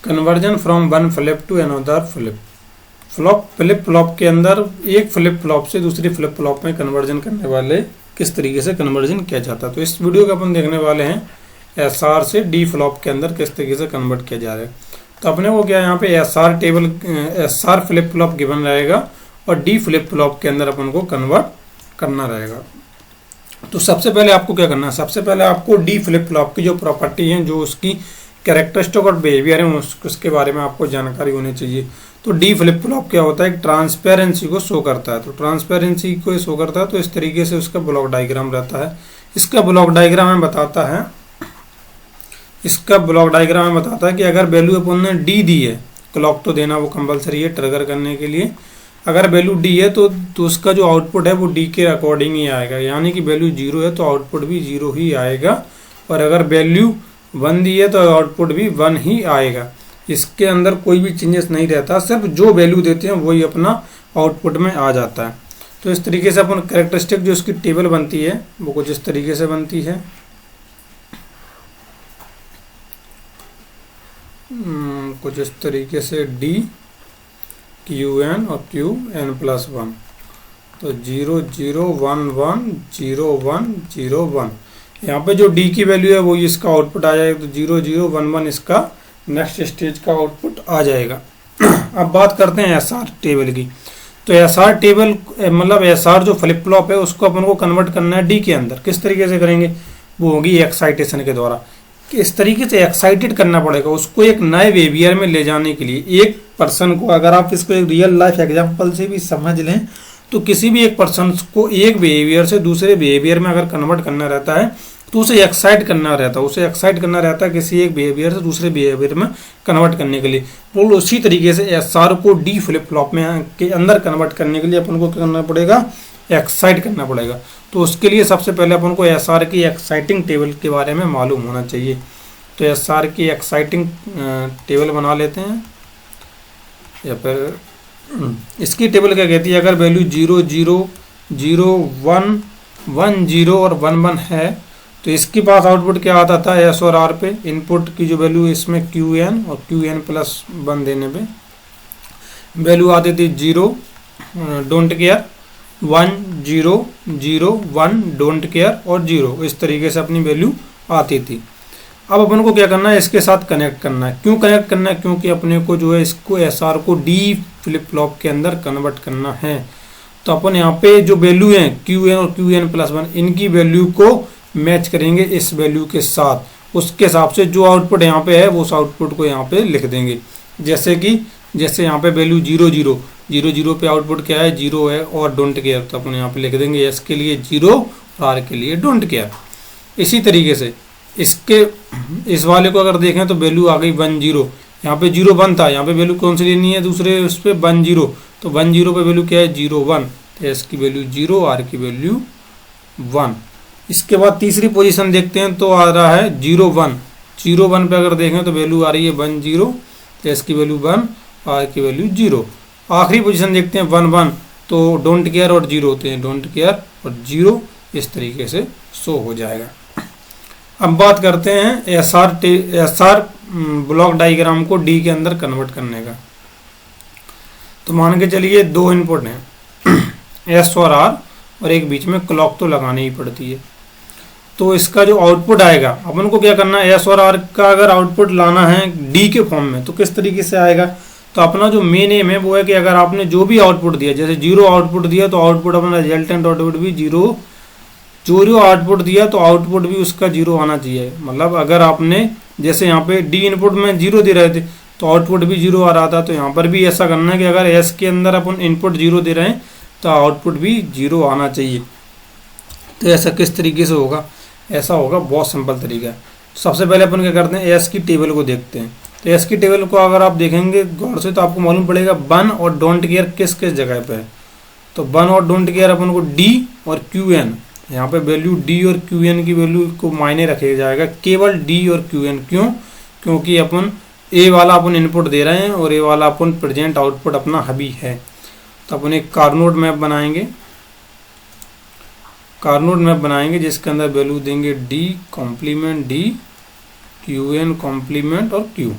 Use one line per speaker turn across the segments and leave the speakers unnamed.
Conversion from one flip to another flip. Flip flop के अंदर एक फ्लिप फ्लॉप से दूसरी फ्लिप फ्लॉप में कन्वर्जन करने वाले किस तरीके से कन्वर्जन किया जाता है। तो इस वीडियो को अपन देखने वाले हैं एसआर से डी फ्लॉप के अंदर किस तरीके से कन्वर्ट किया जा रहा है। तो अपने को क्या यहाँ पे SR table SR flip flop given रहेगा और डी फ्लिप फ्लॉप के अंदर अपन को कन्वर्ट करना रहेगा। तो सबसे पहले आपको क्या करना है, सबसे पहले आपको डी फ्लिप फ्लॉप की जो प्रॉपर्टी है, जो उसकी कैरेक्टरिस्टिक और बिहेवियर है, उसके बारे में आपको जानकारी होनी चाहिए। तो डी फ्लिप फ्लॉप क्या होता है, एक ट्रांसपेरेंसी को शो करता है। तो ट्रांसपेरेंसी को शो करता है तो इस तरीके से उसका ब्लॉक डायग्राम रहता है। इसका ब्लॉक डायग्राम में बताता है, इसका ब्लॉक डायग्राम में बताता है कि अगर वैल्यू अपन ने डी दी है, क्लॉक तो देना वो कंपलसरी है ट्रिगर करने के लिए। अगर वैल्यू डी है तो उसका जो आउटपुट है वो डी के अकॉर्डिंग ही आएगा, यानी कि वैल्यू 0 है तो आउटपुट भी 0 ही आएगा। और अगर वैल्यू 1 दी है तो आउटपुट भी 1 ही आएगा। इसके अंदर कोई भी चेंजेस नहीं रहता, सिर्फ जो वैल्यू देते हैं वही अपना आउटपुट में आ जाता है। तो इस तरीके से अपन कैरेक्टरिस्टिक जो इसकी टेबल बनती है वो कुछ इस तरीके से बनती है। कुछ इस तरीके से डी क्यू एन और क्यू एन प्लस 1। तो 0 0 1 1 0 1 0 1। यहाँ पे जो डी की वैल्यू है वो इसका आउटपुट आ जाएगा। तो 0 0 1 1 इसका नेक्स्ट स्टेज का आउटपुट आ जाएगा। अब बात करते हैं एसआर टेबल की। तो एसआर टेबल मतलब एसआर जो फ्लिप फ्लॉप है उसको अपन को कन्वर्ट करना है डी के अंदर। किस तरीके से करेंगे, वो होगी एक्साइटेशन के द्वारा। इस तरीके से एक्साइटेड करना पड़ेगा उसको एक नए बिहेवियर में ले जाने के लिए। एक पर्सन को, अगर आप इसको एक रियल लाइफ एग्जांपल से भी समझ लें, तो किसी भी एक पर्सन को एक बिहेवियर से दूसरे बिहेवियर में अगर कन्वर्ट करना रहता है तो उसे एक्साइट करना रहता है किसी एक बिहेवियर से दूसरे बिहेवियर में कन्वर्ट करने के लिए। तो उसी तरीके से एसआर को डी फ्लिप फ्लॉप में के अंदर कन्वर्ट करने के लिए अपन को क्या करना पड़ेगा, एक्साइट करना पड़ेगा। तो उसके लिए सबसे पहले अपन को एसआर की एक्साइटिंग टेबल के बारे में मालूम होना चाहिए। तो एसआर की एक्साइटिंग टेबल बना लेते हैं, या फिर इसकी टेबल क्या कहती है, अगर वैल्यू 0 0 0 1 1 0 और 1 1 है तो इसके पास आउटपुट क्या आता था, एस और आर पे इनपुट की जो वैल्यू इसमें क्यू एन और क्यू एन प्लस 1 देने पे वैल्यू आती थी 0 डोंट केयर, 1 0 0 1 डोंट केयर और 0। इस तरीके से अपनी वैल्यू आती थी। अब अपन को क्या करना है, इसके साथ कनेक्ट करना है। क्यों कनेक्ट करना है, क्योंकि अपने को जो है इसको एसआर को डी फ्लिप फ्लॉप के अंदर कन्वर्ट करना है। तो अपन यहाँ पे जो वैल्यू है क्यू एन और क्यू एन प्लस 1 इनकी वैल्यू को मैच करेंगे इस वैल्यू के साथ। उसके हिसाब से जो आउटपुट यहाँ पे है वो उस आउटपुट को यहाँ पे लिख देंगे। जैसे यहाँ पे वैल्यू 0 0 0 0 पे आउटपुट क्या है, 0 है और डोंट केयर। तो अपन यहाँ पे लिख देंगे एस के लिए 0 और आर के लिए डोंट केयर। इसी तरीके से इस वाले को अगर देखें तो वैल्यू आ गई 1 0। यहाँ पे 0 1 था, यहाँ पे वैल्यू कौन सी लेनी है, दूसरे उस पर 1 0। तो 1 0 पे वैल्यू क्या है, 0 1। तो एस की वैल्यू 0, आर की वैल्यू 1। इसके बाद तीसरी पोजीशन देखते हैं तो आ रहा है 0 1। 0 1 पे अगर देखें तो वैल्यू आ रही है 1 0। तो एस की वैल्यू 1, आर की वैल्यू 0। आखिरी पोजीशन देखते हैं 1 1। तो डोंट केयर और 0 होते हैं, डोंट केयर और 0 इस तरीके से शो हो जाएगा। अब बात करते हैं एसआर ब्लॉक डायग्राम को डी के अंदर कन्वर्ट करने का। तो मान के चलिए 2 इनपुट हैं एस और आर, और एक बीच में क्लॉक तो लगानी ही पड़ती है। तो इसका जो आउटपुट आएगा, अपन को क्या करना है, एस और आर का अगर आउटपुट लाना है डी के फॉर्म में तो किस तरीके से आएगा। तो अपना जो मेन एम है वो है कि अगर आपने जो भी आउटपुट दिया, जैसे 0 आउटपुट दिया तो आउटपुट अपना रिजल्टेंट आउटपुट भी 0, जो आउटपुट दिया तो आउटपुट भी उसका 0 आना चाहिए। मतलब अगर आपने जैसे यहाँ पे डी इनपुट में 0 दे रहे थे तो आउटपुट भी 0 आ रहा था। तो यहाँ पर भी ऐसा करना है कि अगर एस के अंदर अपन इनपुट 0 दे रहे हैं तो आउटपुट भी 0 आना चाहिए। तो ऐसा किस तरीके से होगा, ऐसा होगा बहुत सिंपल तरीका है। सबसे पहले अपन क्या करते हैं, एस की टेबल को देखते हैं। तो एस की टेबल को अगर आप देखेंगे गौर से तो आपको मालूम पड़ेगा 1 और डोंट केयर किस किस जगह पे है। तो 1 और डोंट केयर अपन को डी और क्यू एन, यहाँ पे वैल्यू डी और क्यू एन की वैल्यू को मायने रखे जाएगा, केवल डी और क्यू एन। क्यों, क्योंकि अपन ए वाला अपन इनपुट दे रहे हैं और ए वाला अपन प्रेजेंट आउटपुट अपना हबी है। तो अपन एक कार्नोड मैप बनाएंगे, जिसके अंदर वैल्यू देंगे D complement D, Q N complement और क्यू।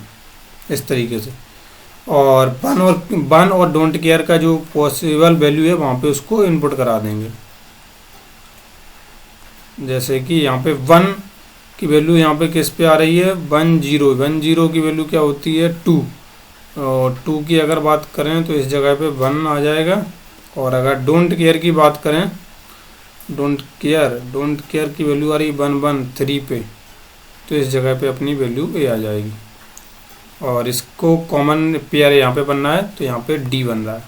इस तरीके से। और वन और डोंट केयर का जो पॉसिबल वैल्यू है वहाँ पे उसको इनपुट करा देंगे। जैसे कि यहाँ पे 1 की वैल्यू यहाँ पे किस पे आ रही है, 1 0 की वैल्यू क्या होती है 2, और 2 की अगर बात करें तो इस जगह पे 1 आ जाएगा। और अगर डोंट केयर की बात करें, डोंट केयर की वैल्यू आ रही 1 1 3 पे, तो इस जगह पे अपनी वैल्यू ए आ जाएगी। और इसको कॉमन पेयर यहाँ पे बनना है तो यहाँ पे डी बन रहा है।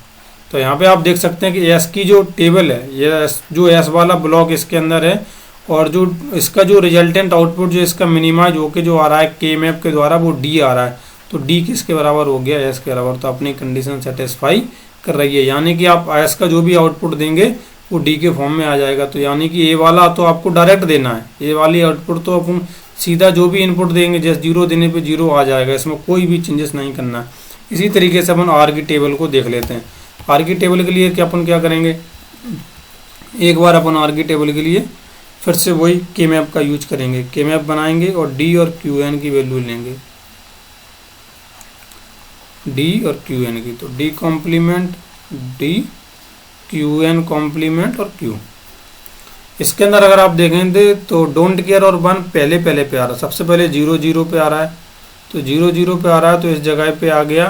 तो यहाँ पे आप देख सकते हैं कि एस की जो टेबल है, ये जो एस वाला ब्लॉक इसके अंदर है, और जो इसका जो रिजल्टेंट आउटपुट जो इसका मिनिमाइज होके जो आ रहा है के मैप के द्वारा वो डी आ रहा है। तो डी किसके बराबर हो गया, एस के बराबर। तो अपनी कंडीशन सेटिस्फाई कर रही है, यानी कि आप एस का जो भी आउटपुट देंगे वो डी के फॉर्म में आ जाएगा। तो यानी कि ए वाला तो आपको डायरेक्ट देना है, ए वाली आउटपुट तो अपन सीधा जो भी इनपुट देंगे जैसे 0 देने पे 0 आ जाएगा, इसमें कोई भी चेंजेस नहीं करना है। इसी तरीके से अपन आर की टेबल को देख लेते हैं। आर की टेबल के लिए अपन क्या करेंगे, एक बार अपन आर की टेबल के लिए फिर से वही के मैप का यूज करेंगे, के मैप बनाएंगे और डी और क्यू एन की वैल्यू लेंगे, डी और क्यू एन की। तो D complement D, Q N complement और क्यू। इसके अंदर अगर आप देखेंगे तो डोंट केयर और 1 पहले पे आ रहा है, सबसे पहले 0 0 पे आ रहा है। तो 0 0 पे आ रहा है तो इस जगह पे आ गया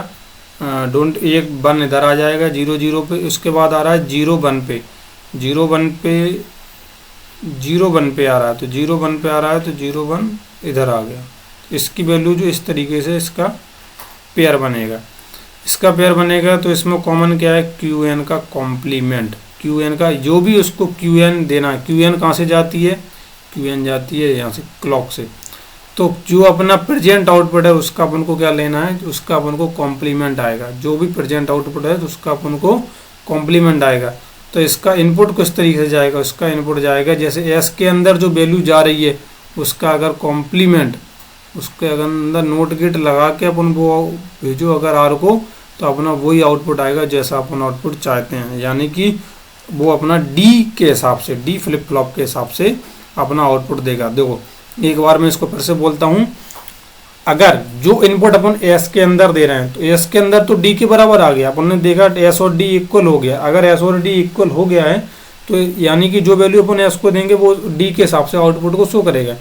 डोंट, एक 1 इधर आ जाएगा 0 0 पे। उसके बाद आ रहा है 0 1 पे, 0 1 पे, 0 1 पे आ रहा है। तो 0 1 पे आ रहा है तो 0 1 इधर आ गया। इसकी वैल्यू जो इस तरीके से इसका पेयर बनेगा, इसका पेयर बनेगा। तो इसमें कॉमन क्या है, क्यू एन का कॉम्प्लीमेंट, क्यू एन का जो भी उसको क्यू एन देना है। क्यू एन कहाँ से जाती है, क्यू एन जाती है यहाँ से क्लॉक से। तो जो अपना प्रेजेंट आउटपुट है उसका अपन को क्या लेना है, उसका अपन को कॉम्प्लीमेंट आएगा। जो भी प्रेजेंट आउटपुट है तो उसका अपन को कॉम्प्लीमेंट आएगा। तो इसका इनपुट किस तरीके से जाएगा, उसका इनपुट जाएगा जैसे एस के अंदर जो वैल्यू जा रही है उसका अगर कॉम्प्लीमेंट, उसके अंदर नोट गेट लगा के अपन को भेजो अगर आर को, तो अपना वही आउटपुट आएगा जैसा अपन आउटपुट चाहते हैं। यानी कि वो अपना डी के हिसाब से, डी फ्लिप फ्लॉप के हिसाब से अपना आउटपुट देगा। देखो एक बार मैं इसको फिर से बोलता हूँ, अगर जो इनपुट अपन एस के अंदर दे रहे हैं तो एस के अंदर तो डी के बराबर आ गया, अपन ने देखा एस और डी इक्वल हो गया। अगर एस और डी इक्वल हो गया है तो यानी कि जो वैल्यू अपन एस को देंगे वो डी के हिसाब से आउटपुट को शो करेगा।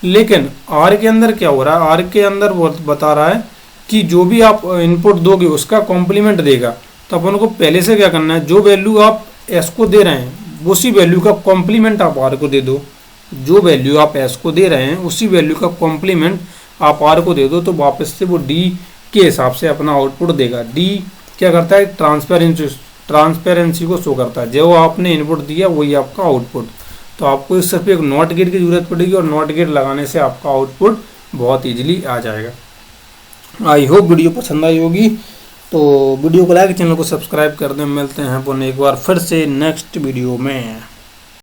लेकिन आर के अंदर क्या हो रहा है, आर के अंदर वो बता रहा है कि जो भी आप इनपुट दोगे उसका कॉम्प्लीमेंट देगा। तो अपन को पहले से क्या करना है, जो वैल्यू आप एस को दे रहे हैं उसी वैल्यू का कॉम्प्लीमेंट आप आर को दे दो। जो वैल्यू आप एस को दे रहे हैं उसी वैल्यू का कॉम्प्लीमेंट आप आर को दे दो, तो वापस से वो डी के हिसाब से अपना आउटपुट देगा। डी क्या करता है, ट्रांसपेरेंसी को शो करता है। जो आपने इनपुट दिया वही आपका आउटपुट। तो आपको सिर्फ एक नॉट गेट की जरूरत पड़ेगी और नॉट गेट लगाने से आपका आउटपुट बहुत ईजिली आ जाएगा। आई होप वीडियो पसंद आई होगी, तो वीडियो को लाइक, चैनल को सब्सक्राइब कर दें। मिलते हैं अपन एक बार फिर से नेक्स्ट वीडियो में।